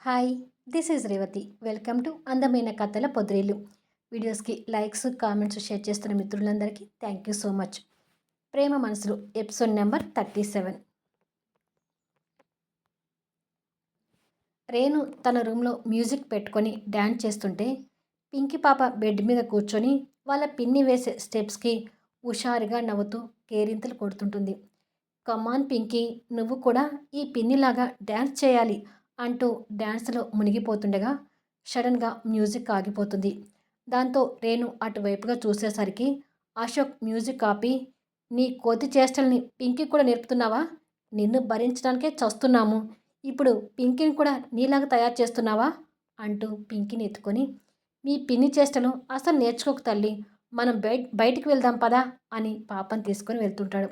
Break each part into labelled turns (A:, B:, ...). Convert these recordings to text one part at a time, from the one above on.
A: Hi, this is Revathi. Welcome to అందమైన కథల పొదిరిల్లు. వీడియోస్కి లైక్స్, కామెంట్స్, షేర్ చేస్తున్న మిత్రులందరికీ థ్యాంక్ యూ సో మచ్. ప్రేమ మనసులు ఎపిసోడ్ నెంబర్ 37. రేణు తన రూమ్లో మ్యూజిక్ పెట్టుకొని డ్యాన్స్ చేస్తుంటే పింకీ పాప బెడ్ మీద కూర్చొని వాళ్ళ పిన్ని వేసే స్టెప్స్కి హుషారుగా నవ్వుతూ కేరింతలు కొడుతుంటుంది. కమాన్ పింకీ, నువ్వు కూడా ఈ పిన్నిలాగా డ్యాన్స్ చేయాలి అంటూ డ్యాన్స్లో మునిగిపోతుండగా సడన్గా మ్యూజిక్ ఆగిపోతుంది. దాంతో రేణు అటువైపుగా చూసేసరికి అశోక్ మ్యూజిక్ ఆపి, నీ కోతి చేష్టల్ని పింకీ కూడా నేర్పుతున్నావా? నిన్ను భరించడానికే చస్తున్నాము, ఇప్పుడు పింకీని కూడా నీలాగా తయారు చేస్తున్నావా అంటూ పింకీని ఎత్తుకొని, మీ పిన్ని చేష్టలు అసలు నేర్చుకోకు తల్లి, మనం బయటికి వెళ్దాం పదా అని పాపని తీసుకొని వెళ్తుంటాడు.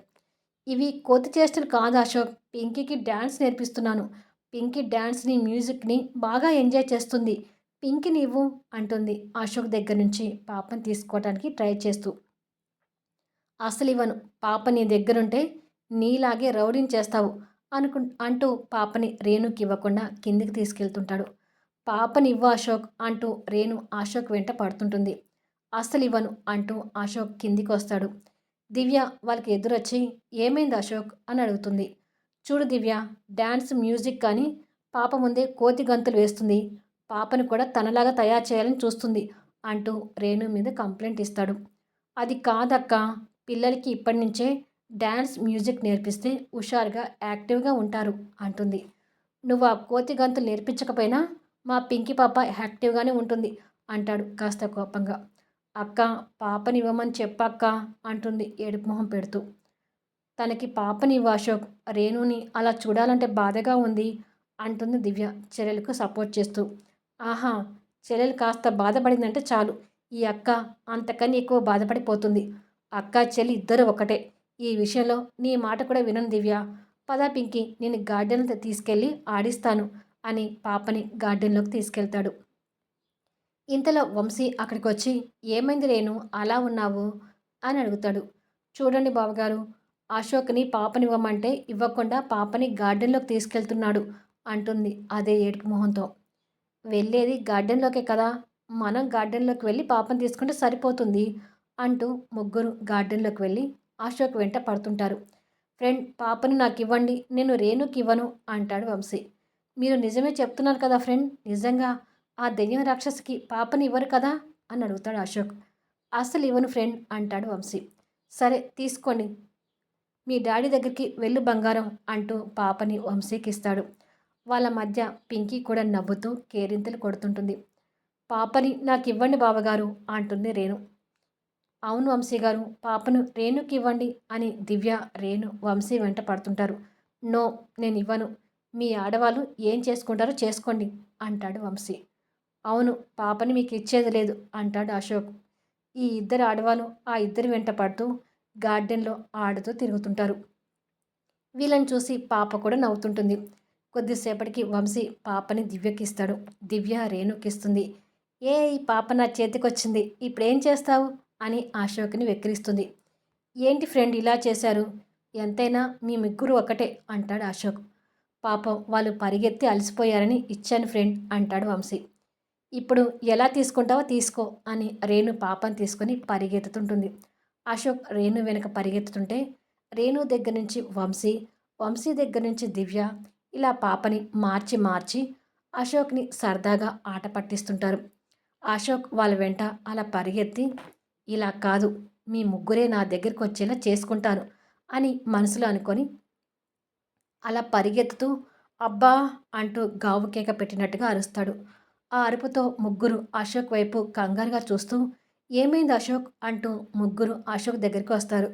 A: ఇవి కోతి చేష్టలు కాదు అశోక్, పింకీకి డ్యాన్స్ నేర్పిస్తున్నాను. పింకీ డ్యాన్స్ని, మ్యూజిక్ని బాగా ఎంజాయ్ చేస్తుంది. పింకీని ఇవ్వు అంటుంది అశోక్ దగ్గర నుంచి పాపని తీసుకోవడానికి ట్రై చేస్తూ. అసలు ఇవ్వను, పాప నీ దగ్గరుంటే నీలాగే రౌడించేస్తావు అంటూ పాపని రేణుకి ఇవ్వకుండా కిందికి తీసుకెళ్తుంటాడు. పాపని ఇవ్వు అశోక్ అంటూ రేణు అశోక్ వెంట పడుతుంటుంది. అస్సలు ఇవ్వను అంటూ అశోక్ కిందికి వస్తాడు. దివ్య వాళ్ళకి ఎదురొచ్చి, ఏమైంది అశోక్ అని అడుగుతుంది. చూడు దివ్య, డ్యాన్స్, మ్యూజిక్ కానీ పాప ముందే కోతి గంతులు వేస్తుంది, పాపను కూడా తనలాగా తయారు చేయాలని చూస్తుంది అంటూ రేణు మీద కంప్లైంట్ ఇస్తాడు. అది కాదక్క, పిల్లలకి ఇప్పటి నుంచే డ్యాన్స్, మ్యూజిక్ నేర్పిస్తే హుషారుగా, యాక్టివ్గా ఉంటారు అంటుంది. నువ్వు ఆ కోతి గంతులు నేర్పించకపోయినా మా పింకీ పాప యాక్టివ్గానే ఉంటుంది అంటాడు కాస్త కోపంగా. అక్క, పాపనివ్వమని చెప్పక్క అంటుంది ఏడుపు మొహం పెడుతూ. తనకి పాపనివ్వు అశోక్, రేణుని అలా చూడాలంటే బాధగా ఉంది అంటుంది దివ్య చెల్లెలకు సపోర్ట్ చేస్తూ. ఆహా, చెల్లెలు కాస్త బాధపడిందంటే చాలు, ఈ అక్క అంతకని ఎక్కువ బాధపడిపోతుంది. అక్క చెల్లి ఇద్దరు ఒకటే, ఈ విషయంలో నీ మాట కూడా వినను దివ్య. పదా పింకీ, నేను గార్డెన్ తీసుకెళ్ళి ఆడిస్తాను అని పాపని గార్డెన్లోకి తీసుకెళ్తాడు. ఇంతలో వంశీ అక్కడికి వచ్చి, ఏమైంది రేణు అలా ఉన్నావు అని అడుగుతాడు. చూడండి బావగారు, అశోక్ని పాపనివ్వమంటే ఇవ్వకుండా పాపని గార్డెన్లోకి తీసుకెళ్తున్నాడు అంటుంది అదే ఏడుపు మొహంతో. వెళ్ళేది గార్డెన్లోకే కదా, మనం గార్డెన్లోకి వెళ్ళి పాపని తీసుకుంటే సరిపోతుంది అంటూ ముగ్గురు గార్డెన్లోకి వెళ్ళి అశోక్ వెంట పడుతుంటారు. ఫ్రెండ్, పాపని నాకు ఇవ్వండి, నేను రేణుకి ఇవ్వను అంటాడు వంశీ. మీరు నిజమే చెప్తున్నారు కదా ఫ్రెండ్, నిజంగా ఆ దెయ్యం రాక్షసికి పాపని ఇవ్వరు కదా అని అడుగుతాడు అశోక్. అస్సలు ఇవ్వను ఫ్రెండ్ అంటాడు వంశీ. సరే తీసుకోండి, మీ డాడీ దగ్గరికి వెళ్ళు బంగారం అంటూ పాపని వంశీకి ఇస్తాడు. వాళ్ళ మధ్య పింకీ కూడా నవ్వుతూ కేరింతలు కొడుతుంటుంది. పాపని నాకు ఇవ్వండి బావగారు అంటుంది రేణు. అవును వంశీ గారు, పాపను రేణుకి ఇవ్వండి అని దివ్య, రేణు వంశీ వెంట పడుతుంటారు. నో, నేను ఇవ్వను, మీ ఆడవాళ్ళు ఏం చేసుకుంటారో చేసుకోండి అంటాడు వంశీ. అవును, పాపని మీకు ఇచ్చేది లేదు అంటాడు అశోక్. ఈ ఇద్దరు ఆడవాళ్ళు ఆ ఇద్దరి వెంట పడుతూ గార్డెన్లో ఆడుతూ తిరుగుతుంటారు. వీళ్ళని చూసి పాప కూడా నవ్వుతుంటుంది. కొద్దిసేపటికి వంశీ పాపని దివ్యకిస్తాడు. దివ్య రేణుకిస్తుంది. ఏ, ఈ పాప నా చేతికొచ్చింది, ఇప్పుడేం చేస్తావు అని అశోక్ని వెక్కిరిస్తుంది. ఏంటి ఫ్రెండ్ ఇలా చేశారు, ఎంతైనా మీ ముగ్గురు ఒకటే అంటాడు అశోక్. పాపం వాళ్ళు పరిగెత్తి అలసిపోయారని ఇచ్చాను ఫ్రెండ్ అంటాడు వంశీ. ఇప్పుడు ఎలా తీసుకుంటావో తీసుకో అని రేణు పాపని తీసుకొని పరిగెత్తుతుంటుంది. అశోక్ రేణు వెనుక పరిగెత్తుతుంటే రేణు దగ్గర నుంచి వంశీ, వంశీ దగ్గర నుంచి దివ్య ఇలా పాపని మార్చి మార్చి అశోక్ని సరదాగా ఆట పట్టిస్తుంటారు. అశోక్ వాళ్ళ వెంట అలా పరిగెత్తి, ఇలా కాదు, మీ ముగ్గురే నా దగ్గరికి వచ్చేలా చేసుకుంటాను అని మనసులో అనుకొని అలా పరిగెత్తుతూ అబ్బా అంటూ గావు కేక పెట్టినట్టుగా అరుస్తాడు. ఆ అరుపుతో ముగ్గురు అశోక్ వైపు కంగారుగా చూస్తూ, ఏమైంది అశోక్ అంటూ ముగ్గురు అశోక్ దగ్గరికి వస్తారు.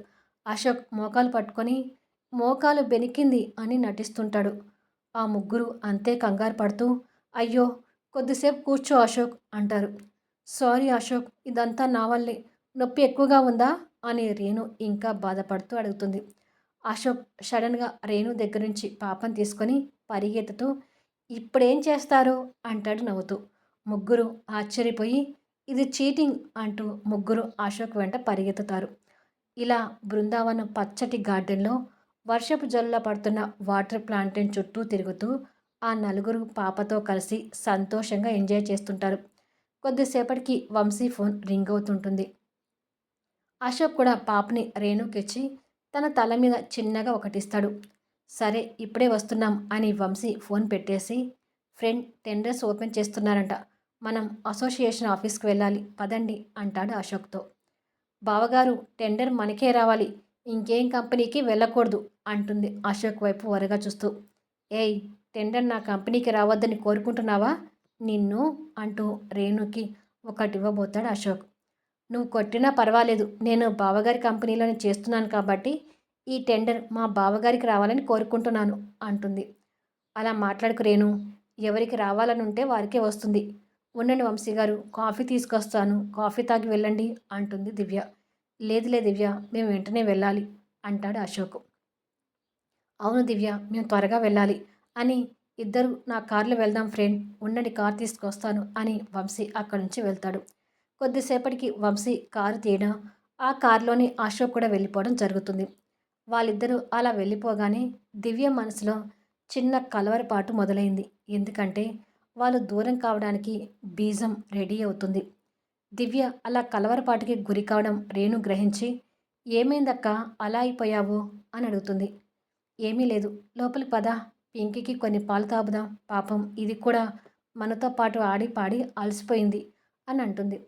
A: అశోక్ మోకాలు పట్టుకొని, మోకాలు బెనికింది అని నటిస్తుంటాడు. ఆ ముగ్గురు అంతే కంగారు పడుతూ, అయ్యో, కొద్దిసేపు కూర్చో అశోక్ అంటారు. సారీ అశోక్, ఇదంతా నా వల్లే, నొప్పి ఎక్కువగా ఉందా అని రేణు ఇంకా బాధపడుతూ అడుగుతుంది. అశోక్ సడన్గా రేణు దగ్గర నుంచి పాపని తీసుకొని పరిగెత్తుతూ, ఇప్పుడేం చేస్తారు అంటాడు నవ్వుతూ. ముగ్గురు ఆశ్చర్యపోయి, ఇది చీటింగ్ అంటూ ముగ్గురు అశోక్ వెంట పరిగెత్తుతారు. ఇలా బృందావనం పచ్చటి గార్డెన్లో వర్షపు జల్లులా పడుతున్న వాటర్ ప్లాంటేన్ చుట్టూ తిరుగుతూ ఆ నలుగురు పాపతో కలిసి సంతోషంగా ఎంజాయ్ చేస్తుంటారు. కొద్దిసేపటికి వంశీ ఫోన్ రింగ్ అవుతుంటుంది. అశోక్ కూడా పాపని రేణుకిచ్చి తన తల మీద చిన్నగా ఒకటిస్తాడు. సరే ఇప్పుడే వస్తున్నాం అని వంశీ ఫోన్ పెట్టేసి, ఫ్రెండ్ టెండర్స్ ఓపెన్ చేస్తున్నారంట. మనం అసోసియేషన్ ఆఫీస్కి వెళ్ళాలి పదండి అంటాడు అశోక్తో. బావగారు టెండర్ మనకే రావాలి, ఇంకేం కంపెనీకి వెళ్ళకూడదు అంటుంది అశోక్ వైపు వరగా చూస్తూ. ఏయ్, టెండర్ నా కంపెనీకి రావద్దని కోరుకుంటున్నావా నిన్ను అంటూ రేణుకి ఒకటివ్వబోతాడు అశోక్. నువ్వు కొట్టినా పర్వాలేదు, నేను బావగారి కంపెనీలోనే చేస్తున్నాను కాబట్టి ఈ టెండర్ మా బావగారికి రావాలని కోరుకుంటున్నాను అంటుంది. అలా మాట్లాడుకు రేణు, ఎవరికి రావాలని ఉంటే వారికే వస్తుంది. ఉండండి వంశీ గారు, కాఫీ తీసుకొస్తాను, కాఫీ తాగి వెళ్ళండి అంటుంది దివ్య. లేదులే దివ్య, మేము వెంటనే వెళ్ళాలి అంటాడు అశోక్. అవును దివ్య, మేము త్వరగా వెళ్ళాలి అని ఇద్దరు నా కార్లో వెళ్దాం ఫ్రెండ్, ఉండండి కార్ తీసుకొస్తాను అని వంశీ అక్కడి నుంచి వెళ్తాడు. కొద్దిసేపటికి వంశీ కారు తీయడం, ఆ కారులోనే అశోక్ కూడా వెళ్ళిపోవడం జరుగుతుంది. వాళ్ళిద్దరూ అలా వెళ్ళిపోగానే దివ్య మనసులో చిన్న కలవరపాటు మొదలైంది. ఎందుకంటే వాళ్ళు దూరం కావడానికి బీజం రెడీ అవుతుంది. దివ్య అలా కలవరపాటుకి గురి కావడం రేణు గ్రహించి, ఏమైందక్క అలా అయిపోయావు అని అడుగుతుంది. ఏమీ లేదు, లోపలికి పద, పింకీకి కొన్ని పాలు తాపుదాం, పాపం ఇది కూడా మనతో పాటు ఆడి పాడి అలసిపోయింది అని అంటుంది.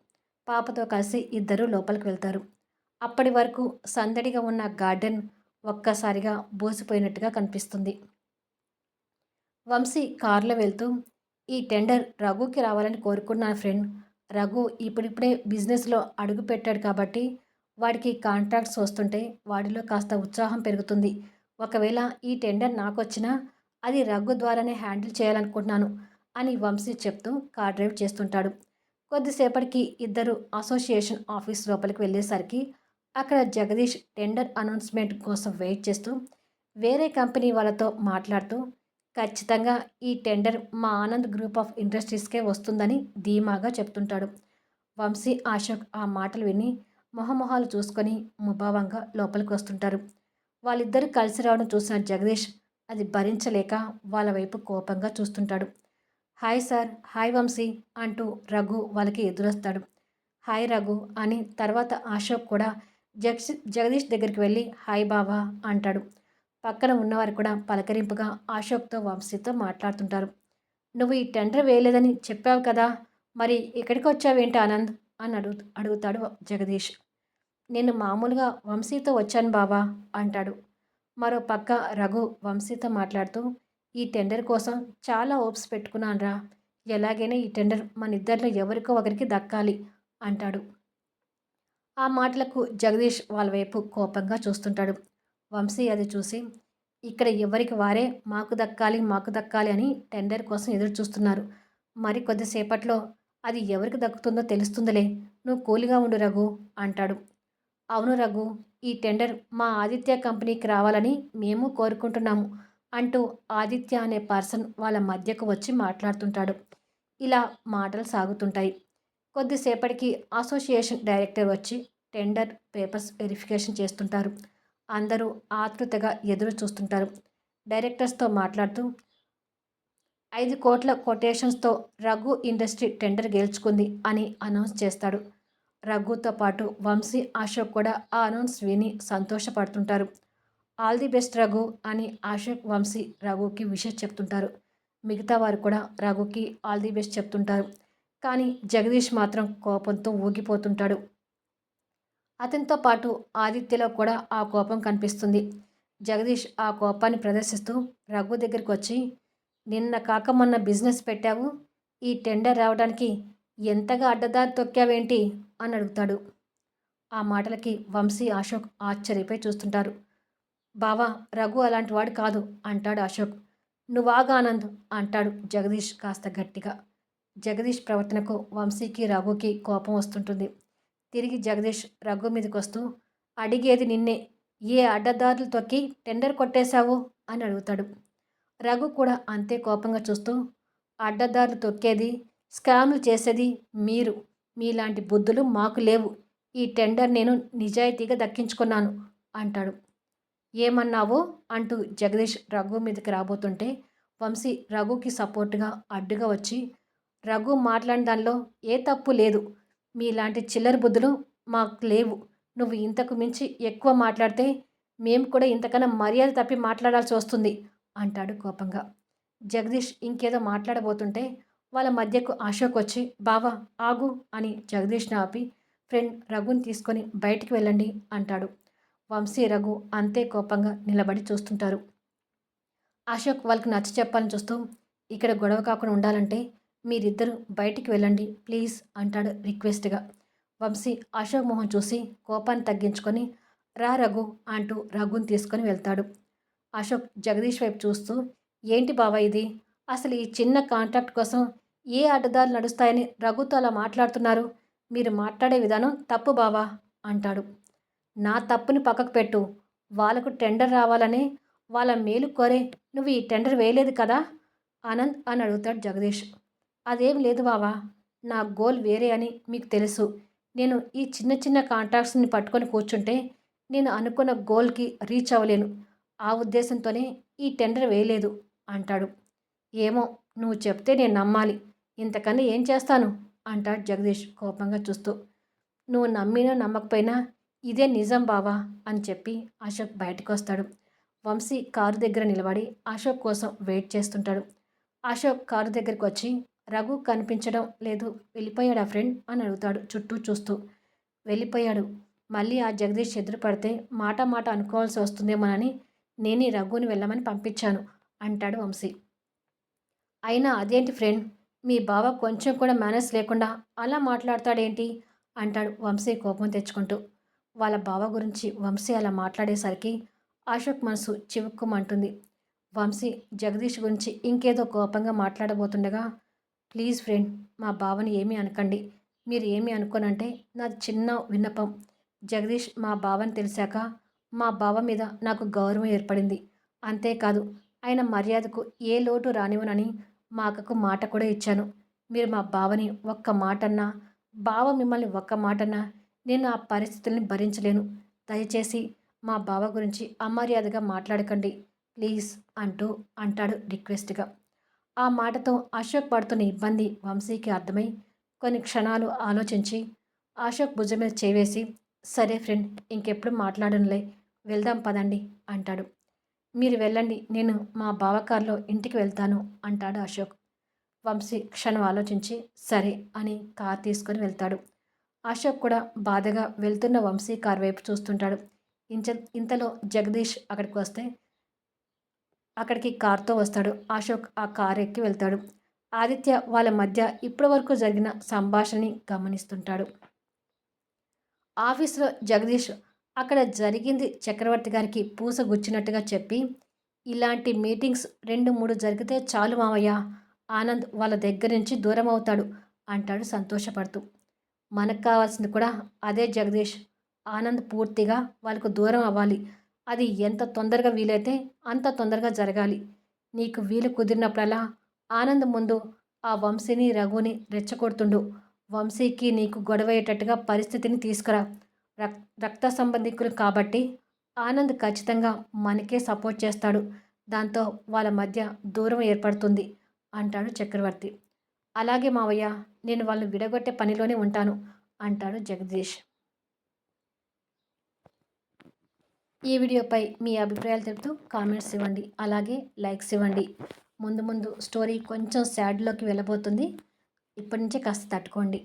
A: పాపతో కలిసి ఇద్దరూ లోపలికి వెళ్తారు. అప్పటి వరకు సందడిగా ఉన్న గార్డెన్ ఒక్కసారిగా బోసిపోయినట్టుగా కనిపిస్తుంది. వంశీ కారులో వెళ్తూ, ఈ టెండర్ రఘుకి రావాలని కోరుకున్నాను ఫ్రెండ్. రఘు ఇప్పుడిప్పుడే బిజినెస్లో అడుగు పెట్టాడు కాబట్టి వాడికి కాంట్రాక్ట్స్ వస్తుంటే వాడిలో కాస్త ఉత్సాహం పెరుగుతుంది. ఒకవేళ ఈ టెండర్ నాకొచ్చినా అది రఘు ద్వారానే హ్యాండిల్ చేయాలనుకుంటున్నాను అని వంశీ చెప్తూ కార్ డ్రైవ్ చేస్తుంటాడు. కొద్దిసేపటికి ఇద్దరు అసోసియేషన్ ఆఫీస్ లోపలికి వెళ్ళేసరికి అక్కడ జగదీష్ టెండర్ అనౌన్స్మెంట్ కోసం వెయిట్ చేస్తూ వేరే కంపెనీ వాళ్ళతో మాట్లాడుతూ, ఖచ్చితంగా ఈ టెండర్ మా ఆనంద్ గ్రూప్ ఆఫ్ ఇండస్ట్రీస్కే వస్తుందని ధీమాగా చెప్తుంటాడు. వంశీ అశోక్ ఆ మాటలు విని మొహమొహాలు చూసుకొని ముభావంగా లోపలికి వస్తుంటారు. వాళ్ళిద్దరూ కలిసి రావడం చూసిన జగదీష్ అది భరించలేక వాళ్ళ వైపు కోపంగా చూస్తుంటాడు. హాయ్ సార్, హాయ్ వంశీ అంటూ రఘు వాళ్ళకి ఎదురొస్తాడు. హాయ్ రఘు అని తర్వాత అశోక్ కూడా జగదీష్ దగ్గరికి వెళ్ళి హాయ్ బావా అంటాడు. పక్కన ఉన్నవారు కూడా పలకరింపుగా అశోక్తో వంశీతో మాట్లాడుతుంటారు. నువ్వు ఈ టెండర్ వేయలేదని చెప్పావు కదా, మరి ఇక్కడికి వచ్చావేంటి ఆనంద్ అని అడుగుతాడు జగదీష్. నేను మామూలుగా వంశీతో వచ్చాను బావా అంటాడు. మరో పక్క రఘు వంశీతో మాట్లాడుతూ, ఈ టెండర్ కోసం చాలా హోప్స్ పెట్టుకున్నానురా, ఎలాగైనా ఈ టెండర్ మన ఇద్దరిలో ఎవరికో ఒకరికి దక్కాలి అంటాడు. ఆ మాటలకు జగదీష్ వాళ్ళ వైపు కోపంగా చూస్తుంటాడు. వంశీ అది చూసి, ఇక్కడ ఎవరికి వారే మాకు దక్కాలి మాకు దక్కాలి అని టెండర్ కోసం ఎదురు చూస్తున్నారు. మరి కొద్దిసేపట్లో అది ఎవరికి దక్కుతుందో తెలుస్తుందిలే, నువ్వు కూలిగా ఉండు రఘు అంటాడు. అవును రఘు, ఈ టెండర్ మా ఆదిత్య కంపెనీకి రావాలని మేము కోరుకుంటున్నాము అంటూ ఆదిత్య అనే పర్సన్ వాళ్ళ మధ్యకు వచ్చి మాట్లాడుతుంటాడు. ఇలా మాటలు సాగుతుంటాయి. కొద్దిసేపటికి అసోసియేషన్ డైరెక్టర్ వచ్చి టెండర్ పేపర్స్ వెరిఫికేషన్ చేస్తుంటారు. అందరూ ఆతృతగా ఎదురు చూస్తుంటారు. డైరెక్టర్స్తో మాట్లాడుతూ, 5 కోట్ల కొటేషన్స్తో రఘు ఇండస్ట్రీ టెండర్ గెలుచుకుంది అని అనౌన్స్ చేస్తాడు. రఘుతో పాటు వంశీ అశోక్ కూడా ఆ అనౌన్స్ విని సంతోషపడుతుంటారు. ఆల్ ది బెస్ట్ రఘు అని అశోక్ వంశీ రఘుకి విషెస్ చెప్తుంటారు. మిగతా వారు కూడా రఘుకి ఆల్ ది బెస్ట్ చెప్తుంటారు. కానీ జగదీష్ మాత్రం కోపంతో ఊగిపోతుంటాడు. అతనితో పాటు ఆదిత్యలో కూడా ఆ కోపం కనిపిస్తుంది. జగదీష్ ఆ కోపాన్ని ప్రదర్శిస్తూ రఘు దగ్గరికి వచ్చి, నిన్న కాక మొన్న బిజినెస్ పెట్టావు, ఈ టెండర్ రావడానికి ఎంతగా అడ్డదారి తొక్కావేంటి అని అడుగుతాడు. ఆ మాటలకి వంశీ అశోక్ ఆశ్చర్యపోయి చూస్తుంటారు. బావా, రఘు అలాంటి వాడు కాదు అంటాడు అశోక్. నువ్వాగా ఆనంద్ అంటాడు జగదీష్ కాస్త గట్టిగా. జగదీష్ ప్రవర్తనకు వంశీకి రఘుకి కోపం వస్తుంటుంది. తిరిగి జగదీష్ రఘు మీదకి వస్తూ, అడిగేది నిన్నే, ఏ అడ్డదారులు తొక్కి టెండర్ కొట్టేశావు అని అడుగుతాడు. రఘు కూడా అంతే కోపంగా చూస్తూ, అడ్డదారులు తొక్కేది, స్కామ్లు చేసేది మీరు, మీలాంటి బుద్ధులు మాకు లేవు, ఈ టెండర్ నేను నిజాయితీగా దక్కించుకున్నాను అంటాడు. ఏమన్నావో అంటూ జగదీష్ రఘు మీదకి రాబోతుంటే వంశీ రఘుకి సపోర్ట్గా అడ్డుగా వచ్చి, రఘు మాట్లాడిన దానిలో ఏ తప్పు లేదు. మీలాంటి చిల్లర బుద్ధులు మాకు లేవు. నువ్వు ఇంతకు మించి ఎక్కువ మాట్లాడితే మేము కూడా ఇంతకన్నా మర్యాద తప్పి మాట్లాడాల్సి వస్తుంది అంటాడు కోపంగా. జగదీష్ ఇంకేదో మాట్లాడబోతుంటే వాళ్ళ మధ్యకు అశోక్ వచ్చి, బావా ఆగు అని జగదీష్ని ఆపి, ఫ్రెండ్ రఘుని తీసుకొని బయటికి వెళ్ళండి అంటాడు. వంశీ రఘు అంతే కోపంగా నిలబడి చూస్తుంటారు. అశోక్ వాళ్ళకి నచ్చ చెప్పాలని చూస్తూ, ఇక్కడ గొడవ కాకుండా ఉండాలంటే మీరిద్దరూ బయటికి వెళ్ళండి ప్లీజ్ అంటాడు రిక్వెస్ట్గా. వంశీ అశోక్ మొహం చూసి కోపాన్ని తగ్గించుకొని, రా రఘు అంటూ రఘుని తీసుకొని వెళ్తాడు. అశోక్ జగదీష్ వైపు చూస్తూ, ఏంటి బావా ఇది? అసలు ఈ చిన్న కాంట్రాక్ట్ కోసం ఏ అడ్డదారులు నడుస్తాయని రఘుతో అలా మాట్లాడుతున్నారు? మీరు మాట్లాడే విధానం తప్పు బావా అంటాడు. నా తప్పుని పక్కకు పెట్టు. వాళ్ళకు టెండర్ రావాలని వాళ్ళ మేలు కోరే నువ్వు ఈ టెండర్ వేయలేదు కదా ఆనంద్ అని అడుగుతాడు జగదీష్. అదేం లేదు బావా, నా గోల్ వేరే అని మీకు తెలుసు. నేను ఈ చిన్న చిన్న కాంట్రాక్ట్స్ని పట్టుకొని కూర్చుంటే నేను అనుకున్న గోల్కి రీచ్ అవ్వలేను. ఆ ఉద్దేశంతోనే ఈ టెండర్ వేయలేదు అంటాడు. ఏమో, నువ్వు చెప్తే నేను నమ్మాలి. ఇంతకన్నా ఏం చేస్తాను అంటాడు జగదీష్ కోపంగా చూస్తూ. నువ్వు నమ్మినా నమ్మకపోయినా ఇదే నిజం బావా అని చెప్పి అశోక్ బయటకు వస్తాడు. వంశీ కారు దగ్గర నిలబడి అశోక్ కోసం వెయిట్ చేస్తుంటాడు. అశోక్ కారు దగ్గరికి వచ్చి, రఘు కనిపించడం లేదు, వెళ్ళిపోయాడా ఫ్రెండ్ అని అడుగుతాడు చుట్టూ చూస్తూ. వెళ్ళిపోయాడు. మళ్ళీ ఆ జగదీష్ ఎదురు పడితే మాట మాట అనుకోవాల్సి వస్తుందేమోనని నేను ఈ రఘుని వెళ్ళమని పంపించాను అంటాడు వంశీ. అయినా అదేంటి ఫ్రెండ్, మీ బావ కొంచెం కూడా మేనర్స్ లేకుండా అలా మాట్లాడతాడేంటి అంటాడు వంశీ కోపం తెచ్చుకుంటూ. వాళ్ళ బావ గురించి వంశీ అలా మాట్లాడేసరికి అశోక్ మనసు చివుక్కుమంటుంది. వంశీ జగదీష్ గురించి ఇంకేదో కోపంగా మాట్లాడబోతుండగా, ప్లీజ్ ఫ్రెండ్, మా బావని ఏమీ అనకండి. మీరు ఏమీ అనుకోనంటే నాది చిన్న విన్నపం. జగదీష్ మా బావని తెలిసాక మా బావ మీద నాకు గౌరవం ఏర్పడింది. అంతేకాదు ఆయన మర్యాదకు ఏ లోటు రానివ్వనని మా అక్కకు మాట కూడా ఇచ్చాను. మీరు మా బావని ఒక్క మాటన్నా, బావ మిమ్మల్ని ఒక్క మాటన్నా, నేను ఆ పరిస్థితుల్ని భరించలేను. దయచేసి మా బావ గురించి అమర్యాదగా మాట్లాడకండి ప్లీజ్ అంటాడు రిక్వెస్ట్గా. ఆ మాటతో అశోక్ పడుతున్న ఇబ్బంది వంశీకి అర్థమై కొన్ని క్షణాలు ఆలోచించి అశోక్ భుజం మీద చేవేసి, సరే ఫ్రెండ్, ఇంకెప్పుడు మాట్లాడనులే, వెళ్దాం పదండి అంటాడు. మీరు వెళ్ళండి, నేను మా బావ కారులో ఇంటికి వెళ్తాను అంటాడు అశోక్. వంశీ క్షణం ఆలోచించి సరే అని కార్ తీసుకొని వెళ్తాడు. అశోక్ కూడా బాధగా వెళ్తున్న వంశీ కార్ వైపు చూస్తుంటాడు. ఇంతలో జగదీష్ అక్కడికి వస్తే అక్కడికి కార్తో వస్తాడు. అశోక్ ఆ కార్ ఎక్కి వెళ్తాడు. ఆదిత్య వాళ్ళ మధ్య ఇప్పటి వరకు జరిగిన సంభాషణని గమనిస్తుంటాడు. ఆఫీసులో జగదీష్ అక్కడ జరిగింది చక్రవర్తి గారికి పూస గుచ్చినట్టుగా చెప్పి, ఇలాంటి మీటింగ్స్ 2-3 జరిగితే చాలు మావయ్య, ఆనంద్ వాళ్ళ దగ్గర నుంచి దూరం అవుతాడు అంటాడు సంతోషపడుతూ. మనకు కావాల్సింది కూడా అదే జగదీష్, ఆనంద్ పూర్తిగా వాళ్ళకు దూరం అవ్వాలి. అది ఎంత తొందరగా వీలైతే అంత తొందరగా జరగాలి. నీకు వీలు కుదిరినప్పుడల్లా ఆనంద్ ముందు ఆ వంశీని రఘుని రెచ్చగొడుతుండు. వంశీకి నీకు గొడవయ్యేటట్టుగా పరిస్థితిని తీసుకురా. రక్త సంబంధికులు కాబట్టి ఆనంద్ ఖచ్చితంగా మనకే సపోర్ట్ చేస్తాడు. దాంతో వాళ్ళ మధ్య దూరం ఏర్పడుతుంది అంటాడు చక్రవర్తి. అలాగే మావయ్య, నేను వాళ్ళని విడగొట్టే పనిలోనే ఉంటాను అంటాడు జగదీష్. ఈ వీడియోపై మీ అభిప్రాయాలు తెలుపుతూ కామెంట్స్ ఇవ్వండి. అలాగే లైక్స్ ఇవ్వండి. ముందు ముందు స్టోరీ కొంచెం సాడ్లోకి వెళ్ళబోతుంది. ఇప్పటి నుంచే కాస్త తట్టుకోండి.